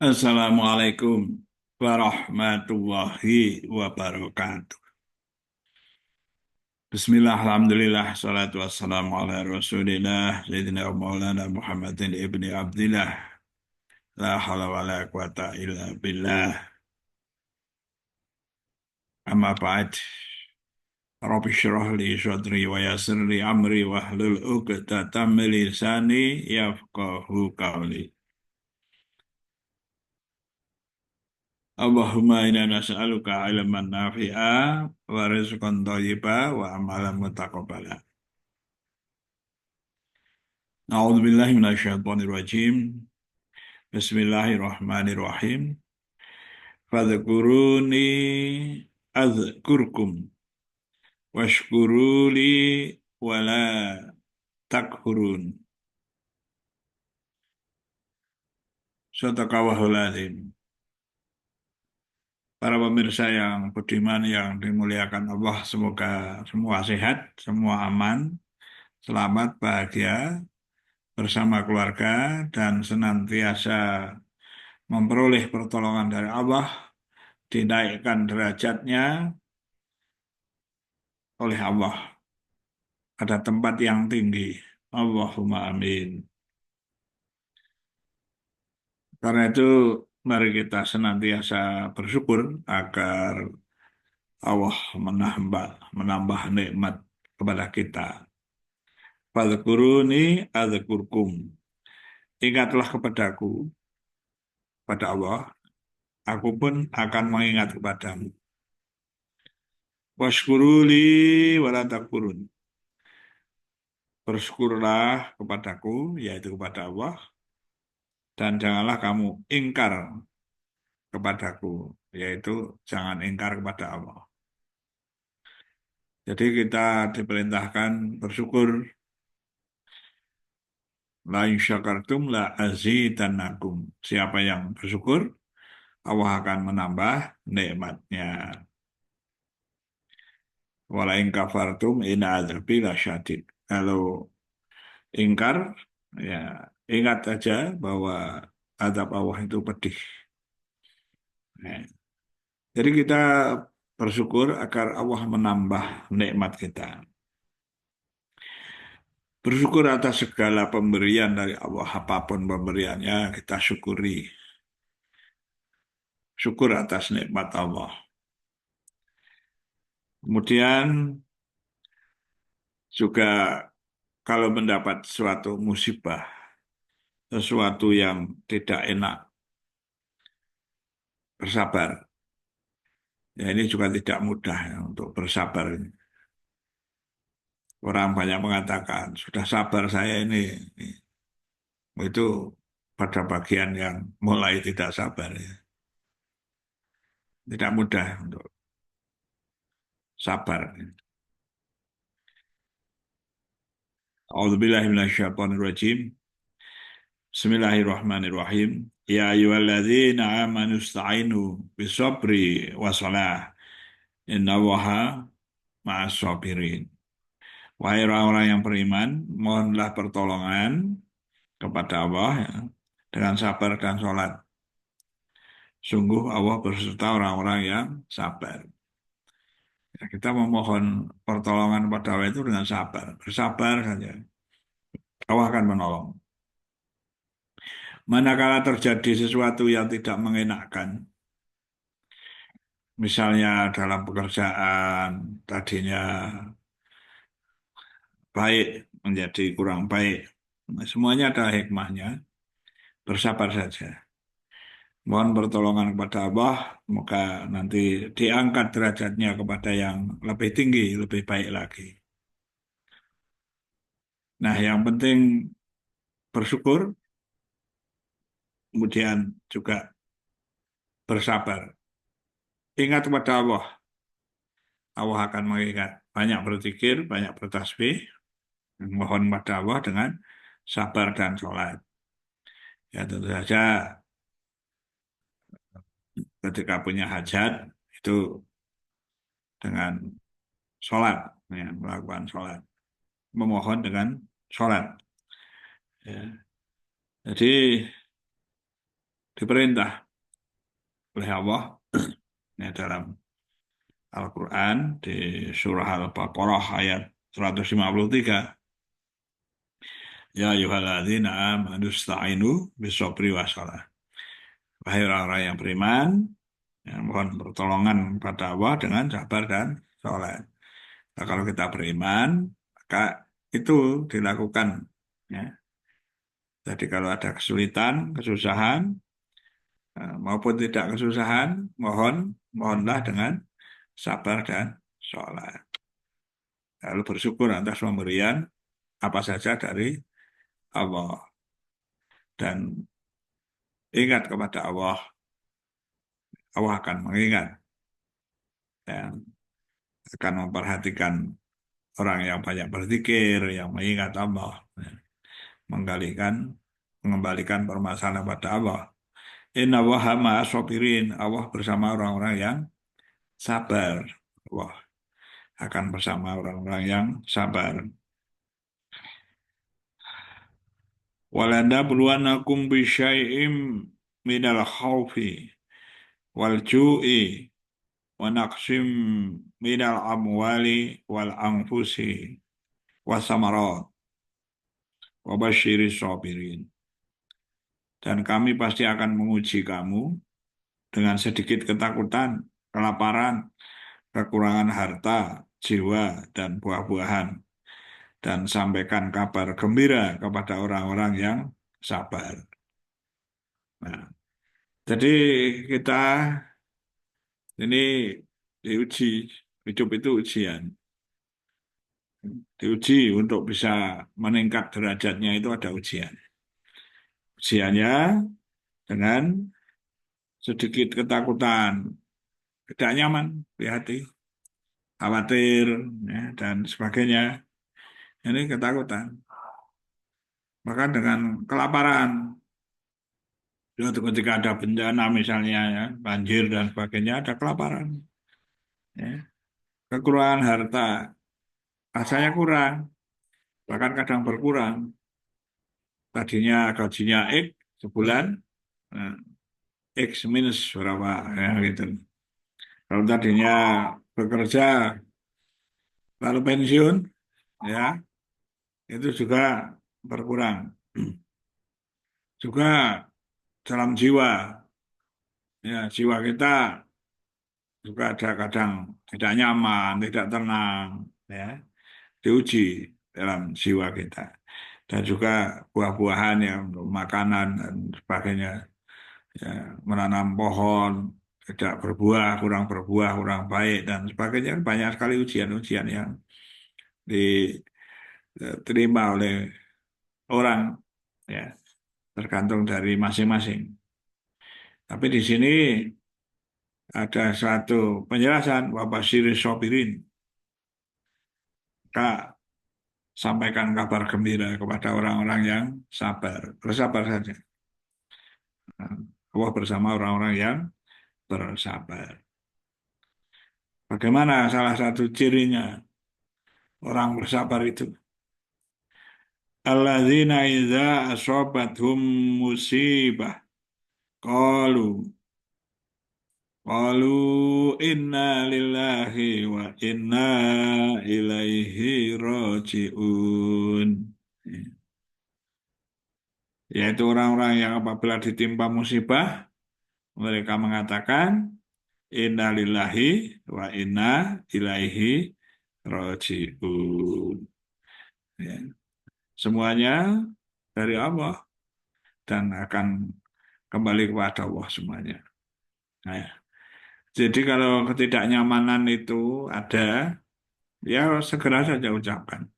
Assalamualaikum warahmatullahi wabarakatuh. Bismillah, alhamdulillah, salatu wassalamu ala rasulillah, Sayyidina wa maulana Muhammadin ibni Abdillah, la hawla wa la quwata illa billah, amma ba'd, Rabbi syrah li sadri wa yassir li amri wa hlul uqdatam min lisani yafqahu qawli. Allahumma inna nas'aluka ilman nafi'a wa rizqan thayyiba wa amalan mutaqabbala. A'udzu billahi minasyaitonir rajim. Bismillahirrahmanirrahim. Fadhkuruni adzkurkum washkuruli wala takfurun. Shadaqallahul adzim. Para pemirsa yang budiman yang dimuliakan Allah, semoga semua sehat, semua aman, selamat, bahagia bersama keluarga dan senantiasa memperoleh pertolongan dari Allah, dinaikkan derajatnya oleh Allah pada tempat yang tinggi. Allahumma amin. Karena itu mari kita senantiasa bersyukur agar Allah menambah nikmat kepada kita. Fadhkuruni adzkurkum. Ingatlah kepadaku, pada Allah, aku pun akan mengingat kepadamu. Washkuruli wala takfurun. Bersyukurlah kepadaku, yaitu kepada Allah, dan janganlah kamu ingkar kepadaku, yaitu jangan ingkar kepada Allah. Jadi kita diperintahkan bersyukur. La in syakartum la azidannakum. Siapa yang bersyukur, Allah akan menambah nikmatnya. Wala in kafartum inna adzabi lasyadid. Kalau ingkar, ya ingat aja bahwa azab Allah itu pedih. Nah, jadi kita bersyukur agar Allah menambah nikmat kita. Bersyukur atas segala pemberian dari Allah, apapun pemberiannya kita syukuri. Syukur atas nikmat Allah. Kemudian juga kalau mendapat suatu musibah, sesuatu yang tidak enak, bersabar. Ya ini juga tidak mudah ya, untuk bersabar. Orang banyak mengatakan, sudah sabar saya ini. Itu pada bagian yang mulai tidak sabar. Ya. Tidak mudah untuk sabar. A'udzubillahi minasyaitonirrajim. Bismillahirrahmanirrahim. Ya ayyuhalladzina amanu ista'inu bisabri wassalah. Innallaha ma'as sabirin. Wahai orang-orang yang beriman, mohonlah pertolongan kepada Allah ya, dengan sabar dan sholat. Sungguh Allah berserta orang-orang yang sabar. Ya, kita memohon pertolongan kepada Allah itu dengan sabar. Bersabar saja. Allah akan menolong. Manakala terjadi sesuatu yang tidak mengenakkan, misalnya dalam pekerjaan tadinya baik menjadi kurang baik, semuanya ada hikmahnya. Bersabar saja. Mohon pertolongan kepada Allah, semoga nanti diangkat derajatnya kepada yang lebih tinggi, lebih baik lagi. Nah, yang penting bersyukur, kemudian juga bersabar. Ingat kepada Allah, Allah akan mengingat. Banyak berzikir, banyak bertasbih, mohon kepada Allah dengan sabar dan sholat. Ya tentu saja ketika punya hajat, itu dengan sholat, ya, melakukan sholat. Memohon dengan sholat. Ya. Jadi diperintah oleh Allah ya, dalam Al-Quran di surah Al-Baqarah ayat 153. Ya ayyuhalladzina amanu ista'inu bisobri wassalah. Wahai orang-orang yang beriman, ya, mohon pertolongan kepada Allah dengan sabar dan sholat. Nah, kalau kita beriman, maka itu dilakukan. Ya. Jadi kalau ada kesulitan, kesusahan, maupun tidak kesusahan, mohonlah dengan sabar dan sholat. Lalu bersyukur atas pemberian apa saja dari Allah. Dan ingat kepada Allah, Allah akan mengingat dan akan memperhatikan orang yang banyak berzikir, yang mengingat Allah, menggalikan, mengembalikan permasalahan pada Allah. Inna Allaha ma'as sabirin. Allah bersama orang-orang yang sabar. Allah akan bersama orang-orang yang sabar. Walanabluwannakum bisyai'im minal khawfi wal ju'i wa naqsim minal amwali wal anfusi wasamarat wa basyiris sabirin. Dan kami pasti akan menguji kamu dengan sedikit ketakutan, kelaparan, kekurangan harta, jiwa, dan buah-buahan. Dan sampaikan kabar gembira kepada orang-orang yang sabar. Nah, jadi kita ini diuji, hidup itu ujian. Diuji untuk bisa meningkat derajatnya itu ada ujian. Ujiannya dengan sedikit ketakutan, tidak nyaman di hati, khawatir, ya, dan sebagainya. Ini ketakutan. Bahkan dengan kelaparan, suatu ketika ada bencana misalnya ya, banjir dan sebagainya, ada kelaparan. Ya. Kekurangan harta, rasanya kurang, bahkan kadang berkurang. Tadinya gajinya X sebulan, nah, X minus berapa ya gitu. Kalau tadinya bekerja lalu pensiun, ya itu juga berkurang. Juga dalam jiwa, ya jiwa kita juga ada kadang tidak nyaman, tidak tenang, ya diuji dalam jiwa kita. Dan juga buah-buahan yang untuk makanan dan sebagainya, ya, menanam pohon tidak berbuah, kurang baik dan sebagainya. Banyak sekali ujian-ujian yang diterima oleh orang, ya tergantung dari masing-masing. Tapi di sini ada suatu penjelasan wabashir sopirin. Kak, sampaikan kabar gembira kepada orang-orang yang sabar. Bersabar saja. Nah, Allah bersama orang-orang yang bersabar. Bagaimana salah satu cirinya orang bersabar itu? Alladzina idza asobathum musibah qalu qalu inna lillahi wa inna ilaihi raji'un. Yaitu orang-orang yang apabila ditimpa musibah, mereka mengatakan inna lillahi wa inna ilaihi raji'un. Ya. Semuanya dari Allah dan akan kembali kepada Allah semuanya. Nah, ya. Jadi kalau ketidaknyamanan itu ada, ya segera saja ucapkan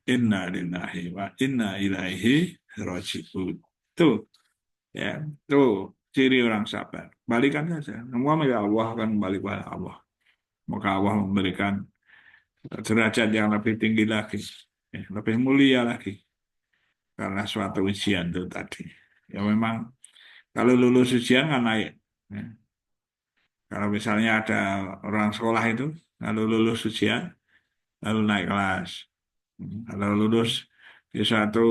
inna lillahi wa inna ilaihi raji'un. Tuh, ya, tuh ciri orang sabar. Balikan saja. Semua milik Allah akan kembali kepada Allah. Maka Allah memberikan derajat yang lebih tinggi lagi, ya, lebih mulia lagi karena suatu ujian itu tadi. Ya memang kalau lulus ujian kan naik. Ya. Kalau misalnya ada orang sekolah itu, lalu lulus ujian, lalu naik kelas. Kalau lulus di suatu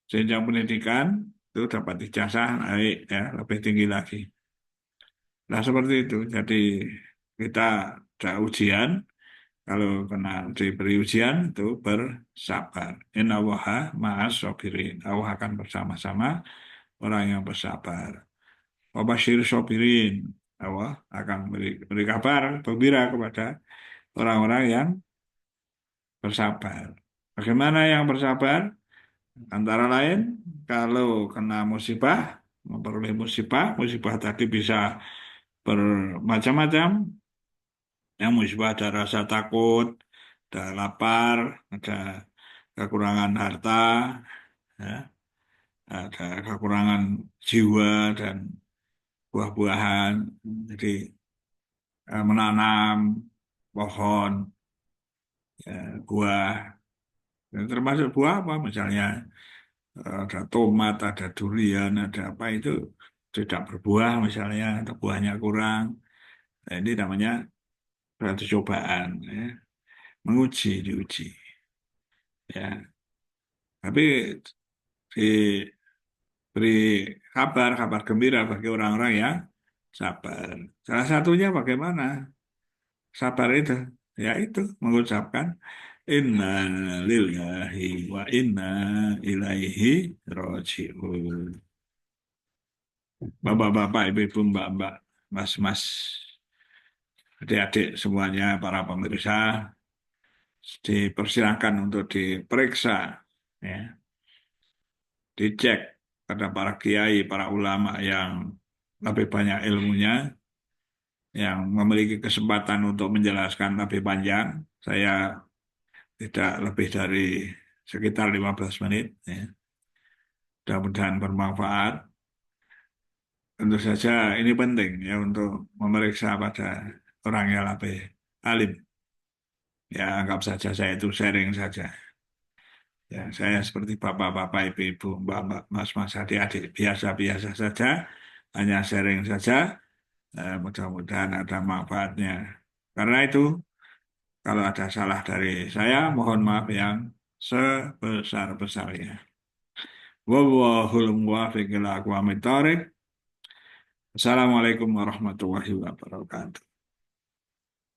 jenjang pendidikan, itu dapat ijazah naik ya lebih tinggi lagi. Nah seperti itu. Jadi kita ada ujian. Kalau kena diberi ujian itu bersabar. Inna waha ma'as sobirin. Allah akan bersama-sama orang yang bersabar. Wabashir sobirin. Allah akan beri kabar, gembira kepada orang-orang yang bersabar. Bagaimana yang bersabar? Antara lain, kalau kena musibah, memperoleh musibah, musibah tadi bisa bermacam-macam. Yang musibah ada rasa takut, ada lapar, ada kekurangan harta, ya, ada kekurangan jiwa dan buah-buahan. Jadi menanam pohon, ya, buah, dan termasuk buah apa misalnya ada tomat, ada durian, ada apa itu tidak berbuah misalnya, atau buahnya kurang. Nah, ini namanya suatu cobaan, ya. Menguji, diuji. Ya, tapi diberi kabar, kabar gembira bagi orang-orang yang sabar. Salah satunya bagaimana? Sabar itu, yaitu mengucapkan Inna lillahi wa inna ilaihi roji'un. Bapak-bapak, ibu-ibu, mbak-mbak, mas-mas, adik-adik semuanya, para pemirsa, dipersilahkan untuk diperiksa, ya, dicek pada para kiai, para ulama yang lebih banyak ilmunya, yang memiliki kesempatan untuk menjelaskan lebih panjang. Saya tidak lebih dari sekitar 15 menit. Ya. Mudah-mudahan bermanfaat. Tentu saja ini penting ya untuk memeriksa pada orang yang lebih alim. Ya, anggap saja saya itu sharing saja. Ya, saya seperti bapak-bapak, ibu-ibu, mbak-mbak, mas-mas, adik-adik, biasa-biasa saja, hanya sharing saja. Mudah-mudahan ada manfaatnya. Karena itu, kalau ada salah dari saya, mohon maaf yang sebesar-besarnya. Wallahul muwaffiq ila aqwamit thoriq. Assalamualaikum warahmatullahi wabarakatuh.